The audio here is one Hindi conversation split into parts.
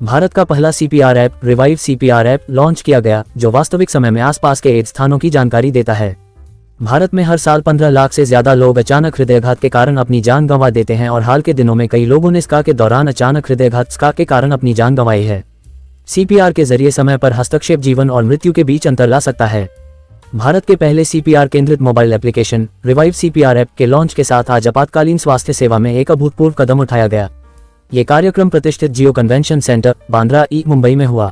भारत का पहला CPR app revive CPR app launch किया गया, जो वास्तविक समय में आसपास के 8 स्थानों की जानकारी देता है। भारत में हर साल 15 लाख से ज्यादा लोग अचानक हृदयाघात के कारण अपनी जान गंवा देते हैं और हाल के दिनों में कई लोगों ने स्का के दौरान अचानक हृदयाघात स्का के कारण अपनी जान गंवाई है। सीपीआर के जरिए समय पर हस्तक्षेप जीवन और मृत्यु के बीच अंतर ला सकता है। भारत के पहले सीपीआर केंद्रित mobile application revive CPR app के लॉन्च के साथ आज आपातकालीन स्वास्थ्य सेवा में एक अभूतपूर्व कदम उठाया गया। ये कार्यक्रम प्रतिष्ठित जियो कन्वेंशन सेंटर, बांद्रा ई, मुंबई में हुआ।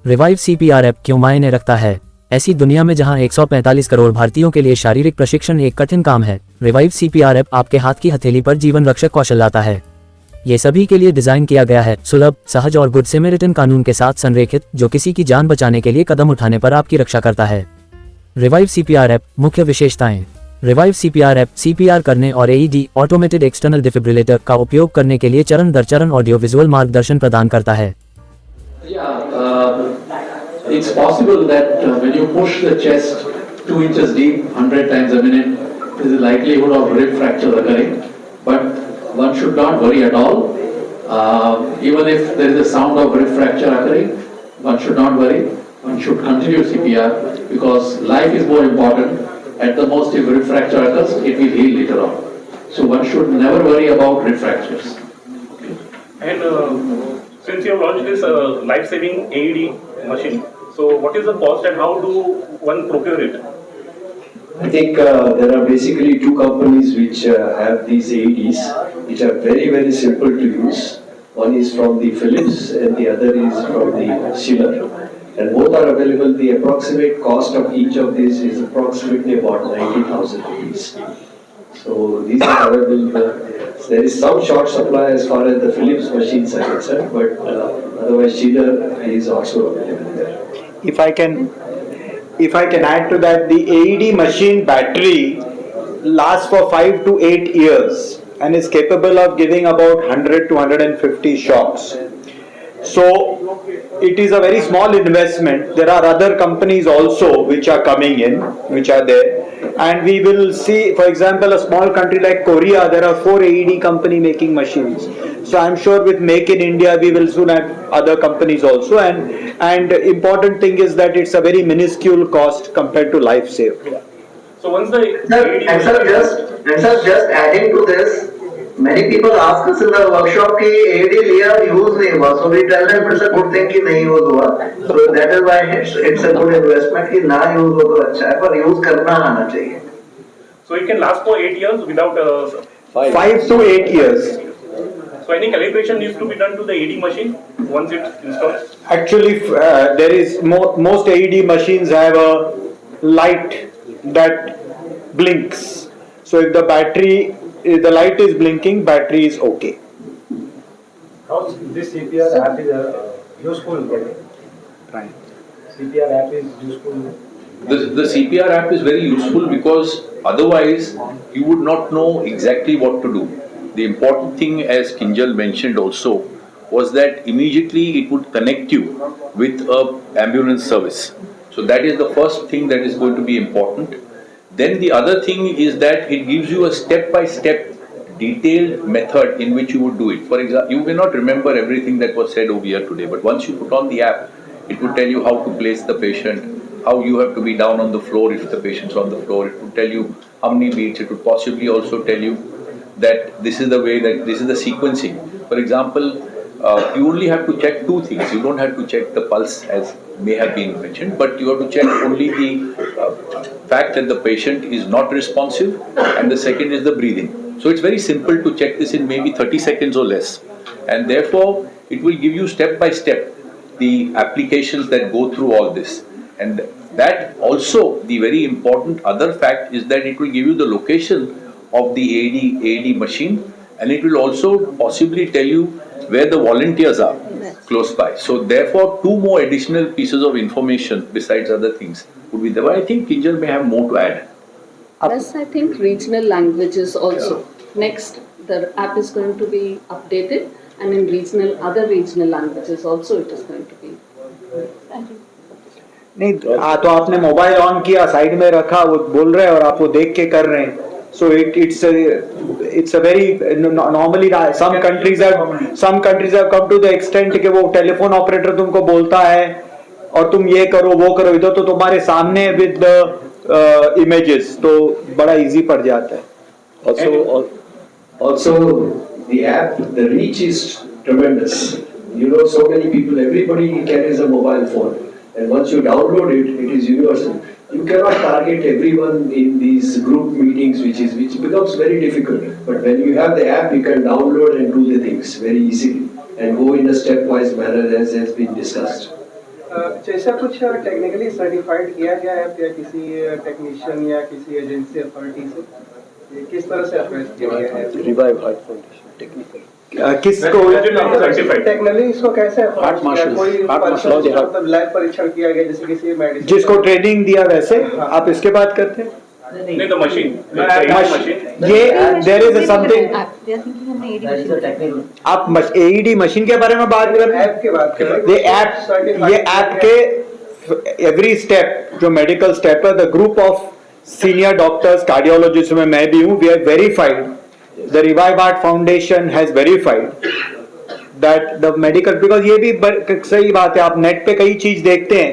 रिवाइव सीपीआर ऐप क्यों मायने रखता है? ऐसी दुनिया में जहां 145 करोड़ भारतीयों के लिए शारीरिक प्रशिक्षण एक कठिन काम है, रिवाइव सीपीआर ऐप आपके हाथ की हथेली पर जीवन रक्षक कौशल लाता है। ये सभी के लिए डिजाइन किया गया है, सुलभ, सहज और गुड सैमरिटन कानून के साथ संरेखित, जो किसी की जान बचाने के लिए कदम उठाने पर आपकी रक्षा करता है। रिवाइव सीपीआर ऐप मुख्य विशेषताएं। रिवाइव सीपीआर ऐप सीपीआर करने और एईडी ऑटोमेटेड एक्सटर्नल डिफिब्रिलेटर का उपयोग करने के लिए चरण दर चरण ऑडियो विजुअल मार्गदर्शन प्रदान करता है। It's possible that when you push the chest 2 inches deep 100 times a minute, there is a likelihood of rib fracture occurring, but one should not worry at all. Even if there is a sound of rib fracture occurring, one should not worry. One should continue CPR because life is more important. At the most, if rib fracture occurs, it will heal later on. So one should never worry about rib fractures. And since you have launched this life-saving AED machine, so what is the cost and how do one procure it? I think there are basically 2 companies which have these AEDs, which are very, very simple to use. One is from the Philips and the other is from the Schiller. And both are available. The approximate cost of each of these is approximately about 90,000 rupees. So these are available. There is some short supply as far as the Philips machines are concerned, but otherwise Schiller is also available there. If I can add to that, the AED machine battery lasts for 5 to 8 years and is capable of giving about 100 to 150 shocks. So it is a very small investment. There are other companies also which are coming in, which are there, and we will see, for example, a small country like Korea, there are 4 AED company making machines. So I'm sure with Make in India we will soon have other companies also, and important thing is that it's a very minuscule cost compared to life saved. So once the sir, just adding to this, many people ask us in the workshop कि AED लिया use नहीं हुआ, so we tell them it's a good thing कि नहीं use हुआ, so that is why it's a good investment कि ना use हो तो अच्छा है, पर use करना आना चाहिए. So it can last for 8 years without 5 to 8 years. So any calibration needs to be done to the AED machine once it's installed? Actually, there is most AED machines have a light that blinks. So if the light is blinking, battery is okay. How this CPR app is useful? Right. CPR app is useful. The CPR app is very useful because otherwise you would not know exactly what to do. The important thing, as Kinjal mentioned also, was that immediately it would connect you with an ambulance service. So that is the first thing that is going to be important. Then the other thing is that it gives you a step-by-step detailed method in which you would do it. For example, you may not remember everything that was said over here today, but once you put on the app, it would tell you how to place the patient, how you have to be down on the floor if the patient's on the floor. It would tell you how many beats. It would possibly also tell you that this is the way, that this is the sequencing. For example, you only have to check 2 things. You don't have to check the pulse, as may have been mentioned, but you have to check only the fact that the patient is not responsive, and the second is the breathing. So it's very simple to check this in maybe 30 seconds or less, and therefore it will give you step by step the applications that go through all this. And that also, the very important other fact is that it will give you the location of the AED machine, and it will also possibly tell you where the volunteers are close by. So therefore 2 more additional pieces of information besides other things would be there. But I think Kinjal may have more to add. Plus, I think regional languages also. Next, the app is going to be updated, and in other regional languages also it is going to be. Thank you. नहीं, तो आपने मोबाइल ऑन किया, साइड में रखा, वो बोल रहे हैं और आप वो देख के कर रहे हैं, So it's a very normally some countries have come to the extent कि वो टेलीफोन ऑपरेटर तुमको बोलता है और तुम ये करो वो करो, इधर तो तुम्हारे सामने विद images, तो बड़ा इजी पड़ जाता है. Also, the app, the reach is tremendous. You know, so many people, everybody carries a mobile phone, and once you download it, it is universal. You cannot target everyone in these group meetings, which becomes very difficult. But when you have the app, you can download and do the things very easily and go in a stepwise manner as has been discussed. जैसा कुछ टेक्निकली सर्टिफाइड किया गया है या किसी टेक्नीशियन या किसी एजेंसी अथॉरिटी से, ये किस तरह से अप्रोच किया गया है? रिवाइव हार्ट फाउंडेशन टेक्निकल किसको टेक्निकली इसको कैसे हार्ट मार्शल मतलब लाइव परीक्षण किया गया जैसे किसी मेडिसिन जिसको ट्रेनिंग दिया वैसे आप इसके बात करते हैं? नहीं तो मशीन ये देयर इज समथिंग आप एईडी मशीन के बारे में बात कर रहे हैं, ऐप के बात कर रहे हैं. ये ऐप के एवरी स्टेप जो मेडिकल स्टेप है, the group of senior doctors cardiologist में मैं भी हूँ, we have verified, the revive heart foundation has verified that the medical, because ये भी सही बात है, आप नेट पे कई चीज देखते हैं,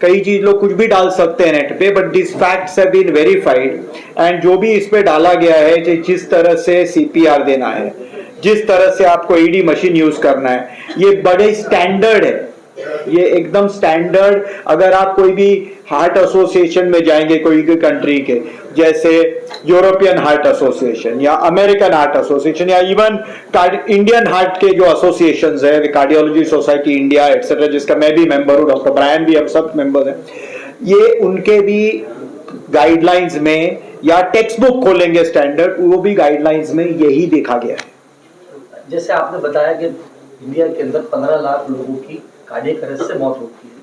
कई चीज लोग कुछ भी डाल सकते हैं नेट पे, but this facts have been verified and जो भी इस पे डाला गया है, जिस तरह से सीपीआर देना है, जिस तरह से आपको ईडी मशीन यूज करना है, ये बड़े स्टैंडर्ड है, ये एकदम स्टैंडर्ड. अगर आप कोई भी हार्ट एसोसिएशन में जाएंगे कोई भी कंट्री के, जैसे यूरोपियन हार्ट एसोसिएशन या अमेरिकन हार्ट एसोसिएशन या इवन इंडियन हार्ट के जो एसोसिएशंस है, कार्डियोलॉजी सोसाइटी इंडिया एटसेट्रा, जिसका मैं भी मेंबर हूँ, डॉक्टर ब्रायन भी, हम सब मेंबर हैं, ये उनके भी गाइडलाइंस में या टेक्स्ट बुक खोलेंगे स्टैंडर्ड, वो भी गाइडलाइंस में यही देखा गया है. जैसे आपने बताया कि इंडिया के अंदर 15 लाख लोगों की कार्डियक अरेस्ट से मौत होती है.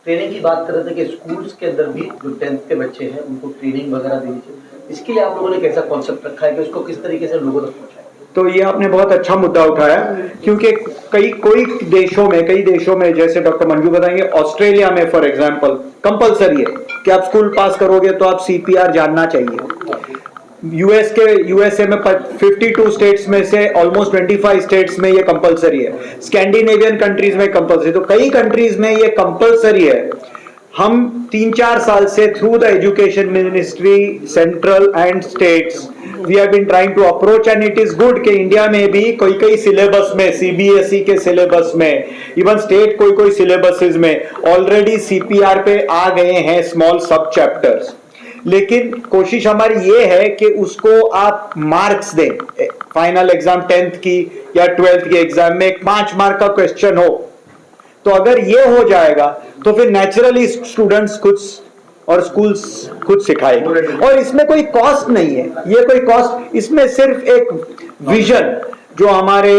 ट्रेनिंग की बात कर रहे थे कि स्कूल्स के अंदर भी जो 10th के बच्चे हैं उनको ट्रेनिंग वगैरह देनी चाहिए. इसके लिए आप लोगों ने कैसा कॉन्सेप्ट रखा है कि उसको किस तरीके से लोगों तक पहुंचाएं? तो ये आपने बहुत अच्छा मुद्दा उठाया, क्योंकि कई देशों में जैसे डॉक्टर मंजू बताएंगे, ऑस्ट्रेलिया में फॉर एग्जांपल कंपलसरी है कि आप स्कूल पास करोगे तो आप सीपीआर जानना चाहिए. यूएसए में 52 स्टेट्स में से ऑलमोस्ट 25 स्टेट्स में ये कंपलसरी है. स्कैंडिनेवियन कंट्रीज में कंपलसरी, तो कई कंट्रीज में ये कंपलसरी है. हम 3-4 साल से through the education ministry central and states we have been trying to approach, and it is good कि इंडिया में भी कोई सिलेबस में, सीबीएसई के सिलेबस में, इवन स्टेट कोई सिलेबसेस में ऑलरेडी सीपीआर पे आ गए हैं स्मॉल सब चैप्टर्स. लेकिन कोशिश हमारी ये है कि उसको आप मार्क्स दें, फाइनल एग्जाम 10th की या 12th की एग्जाम में एक 5 मार्क का क्वेश्चन हो, तो अगर ये हो जाएगा तो फिर नेचुरली स्टूडेंट्स खुद और स्कूल्स खुद सिखाएंगे. और इसमें कोई कॉस्ट नहीं है, ये कोई कॉस्ट, इसमें सिर्फ एक विजन, जो हमारे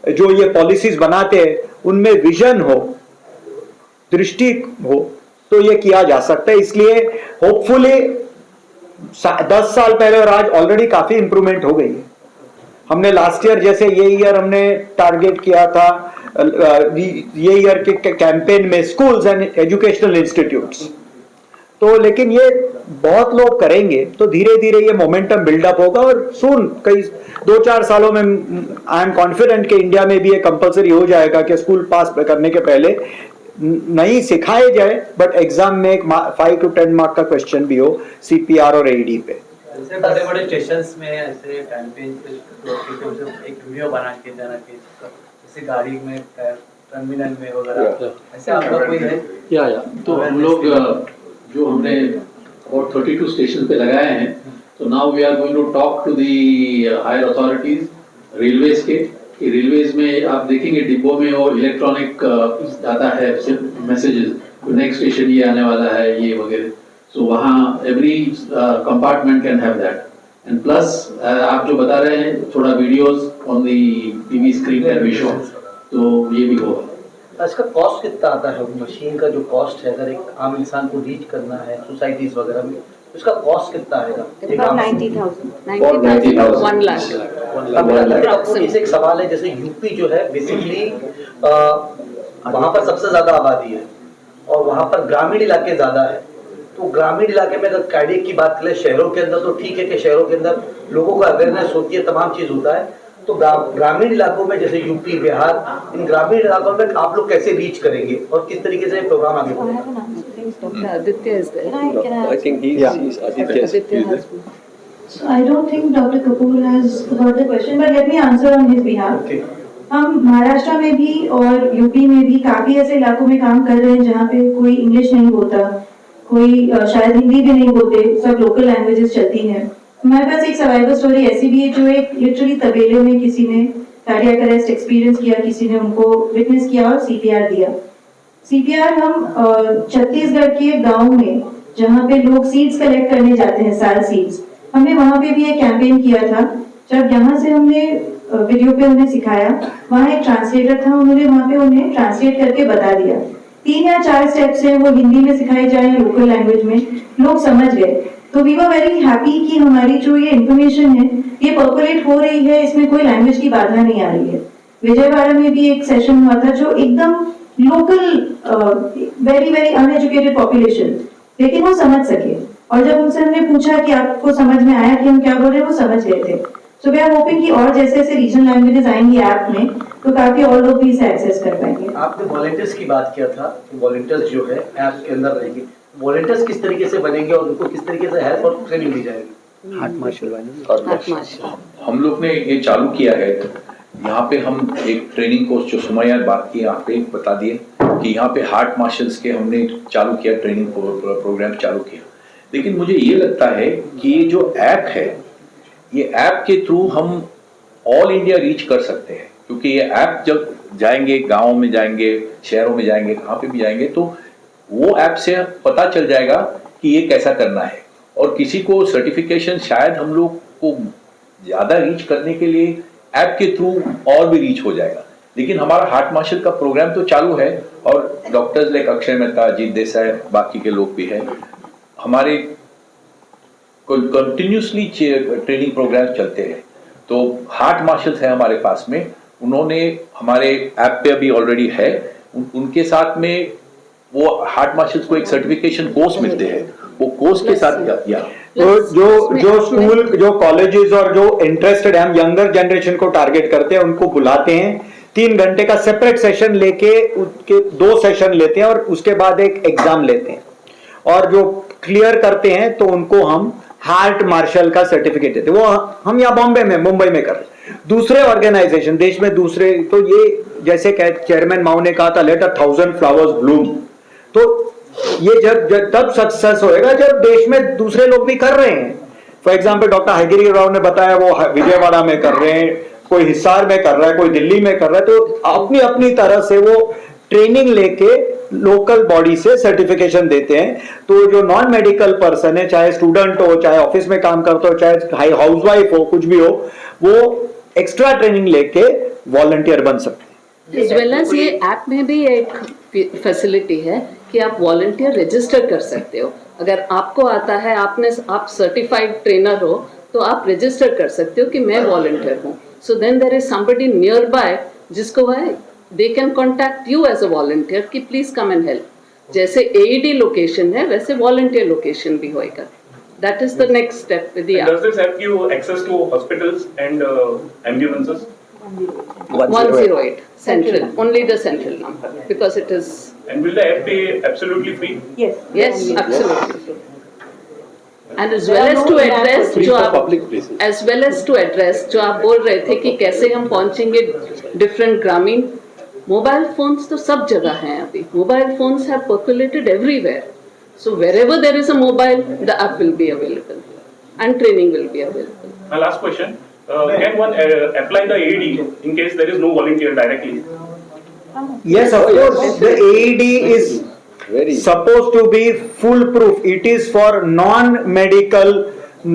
जो ये पॉलिसीज बनाते हैं उनमें विजन हो, दृष्टि हो, तो ये किया जा सकता है. इसलिए होपफुली 10 साल पहले और आज ऑलरेडी काफी इंप्रूवमेंट हो गई है. हमने लास्ट ईयर, जैसे ये ईयर हमने टारगेट किया था, ये ईयर के कैंपेन में स्कूल्स एंड एजुकेशनल इंस्टीट्यूट्स, तो लेकिन ये बहुत लोग करेंगे तो धीरे धीरे ये मोमेंटम बिल्डअप होगा और सून कई 2-4 सालों में आई एम कॉन्फिडेंट कि इंडिया में भी ये कंपलसरी हो जाएगा कि स्कूल पास करने के पहले नहीं सिखाए जाए, बट एग्जाम में एक 5 to 10 मार्क का क्वेश्चन भी हो सीपीआर और एईडी पे. जैसे बड़े बड़े स्टेशंस में ऐसे कैंपेन एक वीडियो बना के जाना कि जैसे गाड़ी में टर्मिनल में वगैरह, ऐसे आपका कोई है? या तो हम लोग जो हमने अबाउट 32 स्टेशन पे लगाए हैं, तो now we are going to talk to the higher authorities railways के. रेलवेज में आप देखेंगे डिब्बों में वो इलेक्ट्रॉनिक आता है मैसेजेस, नेक्स्ट स्टेशन ये आने वाला है ये वगैरह. सो वहाँ every compartment can have that. And plus आप जो बता रहे हैं थोड़ा videos on the TV screen can be shown, तो ये भी होगा. इसका कॉस्ट कितना आता है? मशीन का जो कॉस्ट है, अगर एक आम इंसान को रीच करना है सोसाइटीज वगैरह में, उसका कॉस्ट कितना आएगा? 90,000 1 लाख. एक सवाल है, जैसे यूपी जो है बेसिकली वहाँ पर सबसे ज्यादा आबादी है और वहाँ पर ग्रामीण इलाके ज्यादा है, तो ग्रामीण इलाके में अगर कार्डियक की बात करें, शहरों के अंदर तो ठीक है कि शहरों के अंदर लोगों को अवेयरनेस होती है, तमाम चीज होता है, तो ग्रामीण इलाकों में जैसे यूपी, बिहार, इन ग्रामीण इलाकों में आप लोग कैसे रीच करेंगे और किस तरीके से प्रोग्राम आगे बढ़ेगा? Aditya is there. I think he's Aditya has. So I don't think Dr. Kapoor has got the question, but let me answer on his behalf. Okay. हम महाराष्ट्र में भी और यूपी में भी काफी ऐसे इलाकों में काम कर रहे हैं जहाँ पे कोई इंग्लिश नहीं बोलता, कोई शायद हिंदी भी नहीं बोलते, सब लोकल लैंग्वेजेस चलती हैं। हमारे पास एक सर्वाइवल स्टोरी ऐसी भी है जो एक लिटरली तबेले में किसी ने कार्डियक अरेस्ट एक्सपीरियंस किया, किसी ने उनको विटनेस किया और सीपीआर दिया। सीपीआर हम छत्तीसगढ़ के गांव में जहाँ पे लोग सीड्स कलेक्ट करने जाते हैं, साल सीड्स, हमने वहाँ पे भी एक कैंपेन किया था। जब यहाँ से हमने वीडियो पे उन्हें सिखाया, वहाँ एक ट्रांसलेटर था, उन्होंने वहाँ पे उन्हें ट्रांसलेट करके बता दिया। 3 या 4 स्टेप्स हैं, वो हिंदी में सिखाए जाए या लोकल लैंग्वेज में, लोग समझ गए। तो वी वर वेरी हैप्पी कि हमारी जो ये इन्फॉर्मेशन है ये पर्कुलेट हो रही है, इसमें कोई लैंग्वेज की बाधा नहीं आ रही है। विजयवाड़ा में भी एक सेशन हुआ था जो एकदम local very very uneducated population, लेकिन वो समझ सके, और जब उनसे हमने पूछा कि आपको समझ में आया कि हम क्या बोल रहे हैं, वो समझ गए थे। सो वी आर होपिंग कि और जैसे जैसे रीजनल लैंग्वेजेस आएंगी ऐप में तो काफी और लोग भी इसे एक्सेस कर पाएंगे। आपने वॉलंटियर्स की बात किया था, वॉलंटियर्स जो है ऐप के अंदर रहेंगे, वॉलंटियर्स किस तरीके से बनेंगे और उनको किस तरीके से हेल्प और ट्रेनिंग दी जाएगी? हार्ट मार्शल हम लोग ने ये चालू किया है। यहाँ पे हम एक ट्रेनिंग कोर्स जो सुमैया बात की यहाँ पे बता दिए कि यहाँ पे हार्ट मार्शल्स के हमने चालू किया, ट्रेनिंग प्रोग्राम चालू किया। लेकिन मुझे ये लगता है कि ये जो ऐप है, ये ऐप के थ्रू हम ऑल इंडिया रीच कर सकते हैं, क्योंकि ये ऐप जब जाएंगे, गाँव में जाएंगे, शहरों में जाएंगे, कहाँ पे भी जाएंगे, तो वो ऐप से पता चल जाएगा कि ये कैसा करना है। और किसी को सर्टिफिकेशन शायद हम लोग को ज़्यादा रीच करने के लिए ऐप के थ्रू और भी रीच हो जाएगा। लेकिन हमारा हार्ट मार्शल का प्रोग्राम तो चालू है, और डॉक्टर्स लाइक अक्षय मेहता, अजीत देसाई, बाकी के लोग भी हैं, हमारे कंटिन्यूसली ट्रेनिंग प्रोग्राम चलते हैं। तो हार्ट मार्शल्स है हमारे पास में, उन्होंने हमारे ऐप पे अभी ऑलरेडी है, उनके साथ में वो हार्ट मार्शल्स को एक सर्टिफिकेशन कोर्स मिलते हैं, वो कोर्स के साथ या तो जो स्कूल, जो कॉलेजेस और जो इंटरेस्टेड है, हम यंगर जनरेशन को टारगेट करते हैं, उनको बुलाते हैं, 3 घंटे का सेपरेट सेशन लेके उसके 2 सेशन लेते हैं और उसके बाद एक एग्जाम लेते हैं, और जो क्लियर करते हैं तो उनको हम हार्ट मार्शल का सर्टिफिकेट देते हैं। वो हम यहाँ बॉम्बे में, मुंबई में कर रहे हैं। दूसरे ऑर्गेनाइजेशन देश में दूसरे, तो ये जैसे चेयरमैन माओ ने कहा था, लेट 1000 फ्लावर्स ब्लूम, तो ये जब तब सक्सेस होएगा जब देश में दूसरे लोग भी कर रहे हैं। फॉर एग्जाम्पल डॉक्टर हयगिरी राव ने बताया वो विजयवाड़ा में कर रहे हैं, कोई हिसार में कर रहा है, कोई दिल्ली में कर रहा है, तो अपनी अपनी तरह से वो ट्रेनिंग लेके लोकल बॉडी से सर्टिफिकेशन देते हैं। तो जो नॉन मेडिकल पर्सन है, चाहे स्टूडेंट हो, चाहे ऑफिस में काम करता हो, चाहे हाउसवाइफ हो, कुछ भी हो, वो एक्स्ट्रा ट्रेनिंग लेके वॉलंटियर बन सकते हैं। एज वेल एज ये ऐप में भी एक फैसिलिटी है कि आप वॉलंटियर रजिस्टर कर सकते हो। अगर आपको आता है, आप सर्टिफाइड ट्रेनर हो, तो आप रजिस्टर कर सकते हो कि मैं वॉलंटियर हूँ। So then there is somebody nearby जिसको है, they can contact you as a volunteer कि प्लीज कम एंड हेल्प। जैसे AED लोकेशन है वैसे वॉलंटियर लोकेशन भी होएगा। That is the next step with the app. Does this app give access to hospitals and ambulances? 108 central, only the central number, because it is. And will the app be absolutely free? Yes, absolutely free. And as well as to address जो आप, as well as to address जो आप बोल रहे थे कि कैसे हम पहुंचेंगे different ग्रामीण, मोबाइल फोन्स तो सब जगह हैं अभी। Mobile phones have percolated everywhere. So wherever there is a mobile, the app will be available and training will be available. My last question, can one apply the AED in case there is no volunteer directly? Yes, of course. The AED is supposed to be foolproof. It is for non-medical,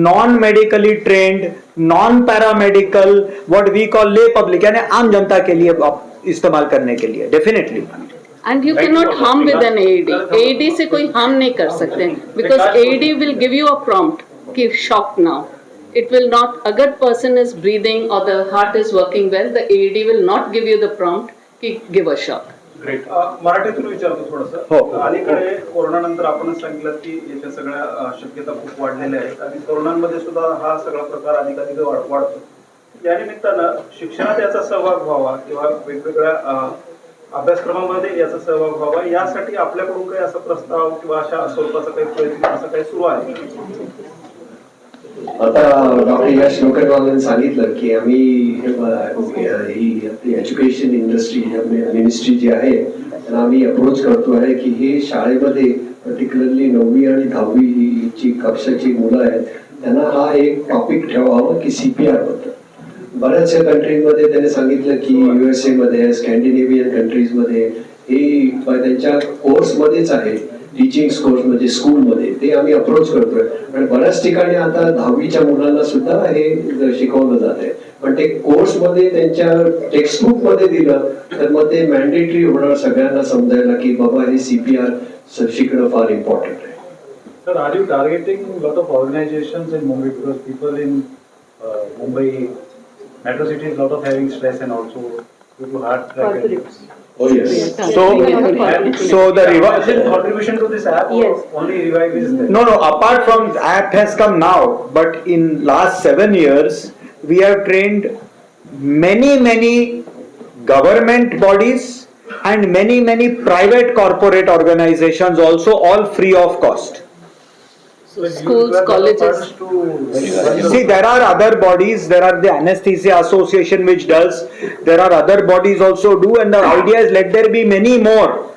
non-medically trained, non-paramedical, what we call lay public, यानी आम जनता के लिए इस्तेमाल करने के लिए, definitely. And you cannot harm with an AED. AED से कोई harm नहीं कर सकते, because AED will give you a prompt कि shock now. It will not, अगर person is breathing or the heart is working well, the AED will not give you the prompt कि give a shock. Great. मराठीतून विचारतो हो. थोडंसं. अलीकडे कोरोनानंतर आपणच सांगितलं की याच्या सगळ्या शक्यता खूप वाढलेल्या आहेत आणि तरुणांमध्ये सुद्धा हा सगळा प्रकार अधिकाधिक वाढतो. या निमित्तानं शिक्षणात याचा सहभाग व्हावा किंवा वेगवेगळ्या अभ्यासक्रमामध्ये याचा सहभाग व्हावा यासाठी आपल्याकडून काही असा प्रस्ताव किंवा अशा स्वरूपाचा काही प्रयत्न असं काही सुरू आहे? आता डॉक्टर यश लोखंडवालांनी सांगितलं की आम्ही ही आपली एज्युकेशन इंडस्ट्री मिनिस्ट्री जी आहे त्यांना आम्ही अप्रोच करतो आहे की हे शाळेमध्ये पर्टिक्युलरली 9वी आणि 10वी ही जी कक्षाची मुलं आहेत त्यांना हा एक टॉपिक ठेवावा की CPR बद्दल. बऱ्याचशा कंट्रीजमध्ये त्याने सांगितलं की USA मध्ये स्कॅन्डिनेव्हियन कंट्रीजमध्ये हे त्यांच्या कोर्समध्येच आहे, टीचिंग कोर्स म्हणजे स्कूलमध्ये ते आम्ही अप्रोच करतोय. आणि बऱ्याच ठिकाणी आता 10वीच्या मुलांना सुद्धा हे शिकवलं जात आहे, पण ते कोर्समध्ये त्यांच्या टेक्स्टबुक मध्ये दिलं तर मग ते मॅन्डेटरी होणार सगळ्यांना समजायला की बाबा हे CPR शिकणं फार इम्पॉर्टंट आहे. Sir, are you targeting a lot of organizations in Mumbai because people in Mumbai metro cities lot of having stress and also due to heart attack? Oh yes. So the contribution to this app. Yes. Only Revive is there. No, apart from app has come now, but in last 7 years we have trained many government bodies and many private corporate organizations also, all free of cost. Schools, colleges. See, there are other bodies, there are the Anesthesia Association which does, there are other bodies also do, and the idea is let there be many more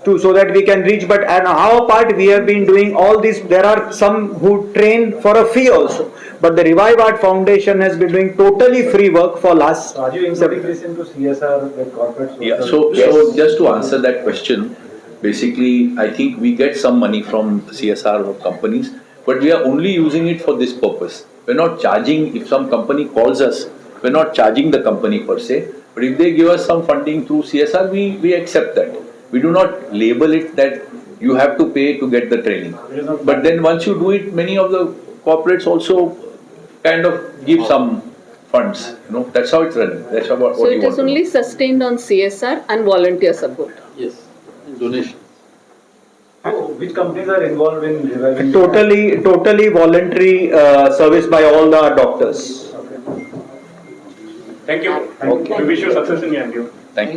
too, so that we can reach. But on our part we have been doing all this. There are some who train for a fee also, but the Revive Art Foundation has been doing totally free work for last. Are you including this into CSR with corporate? Yeah, so just to answer that question, basically I think we get some money from CSR companies, but we are only using it for this purpose. We're not charging. If some company calls us, we're not charging the company per se, but if they give us some funding through CSR, we accept that. We do not label it that you have to pay to get the training. But then once you do it, many of the corporates also kind of give some funds. That's how it's running. That's what So you it is want to only sustained on CSR and volunteer support. Yes, donation. So, which companies are involved in reviving? Totally voluntary service by all the doctors. Thank you. We wish you success in your endeavor. Thank you.